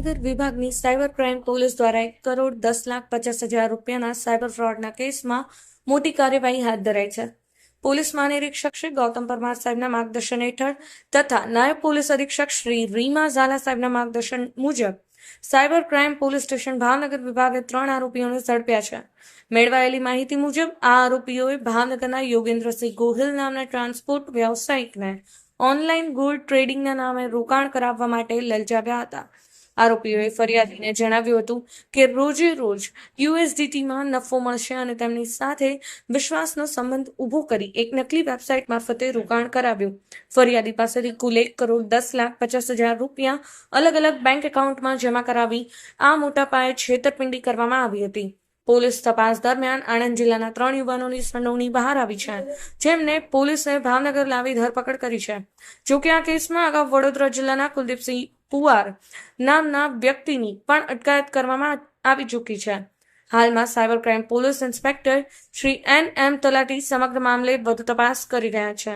ભાવનગર વિભાગની cyber crime police દ્વારા 1,10,50,000 રૂપિયાના સાયબર ફ્રોડના કેસમાં મોટી કાર્યવાહી હાથ ધરાઈ છે. પોલીસ મહાનિરીક્ષક શ્રી ગૌતમ પરમાર સાહેબના માર્ગદર્શન હેઠળ તથા નાયબ પોલીસ અધિક્ષક શ્રી રીમા ઝાલા સાહેબના માર્ગદર્શન મુજબ cyber crime police station Bhavnagar વિભાગે 3 આરોપીઓને ઝડપ્યા છે. મેળવાયેલી માહિતી મુજબ આ આરોપીઓએ ભાવનગરના યોગેન્દ્રસિંહ ગોહિલ નામના ટ્રાન્સપોર્ટ વ્યવસાયિકને ઓનલાઈન ગોલ્ડ ટ્રેડિંગના નામે રોકાણ કરાવવા માટે લલચાવ્યા હતા. આરોપીઓએ ફરિયાદીને જણાવ્યું હતું કે રોજે રોજ યુએસડીટીમાં નફો મળશે અને તેમની સાથે વિશ્વાસનો સંબંધ ઊભો કરી એક નકલી વેબસાઇટ મારફતે રોકાણ કરાવ્યું. ફરિયાદી પાસેથી કુલ 1,10,50,000 રૂપિયા અલગ અલગ બેંક એકાઉન્ટમાં જમા કરાવી આ મોટા પાયે છેતરપિંડી કરવામાં આવી હતી. પોલીસ તપાસ દરમિયાન આણંદ જિલ્લાના 3 યુવાનોની સંડોવણી બહાર આવી છે, જેમને પોલીસે ભાવનગર લાવી ધરપકડ કરી છે. જોકે આ કેસમાં અગાઉ વડોદરા જિલ્લાના કુલદીપસિંહ પુવાર નામના વ્યક્તિની પણ અટકાયત કરવામાં આવી ચૂકી છે. હાલમાં cyber crime police inspector Shri N.M. તલાટી સમગ્ર મામલે વધુ તપાસ કરી રહ્યા છે.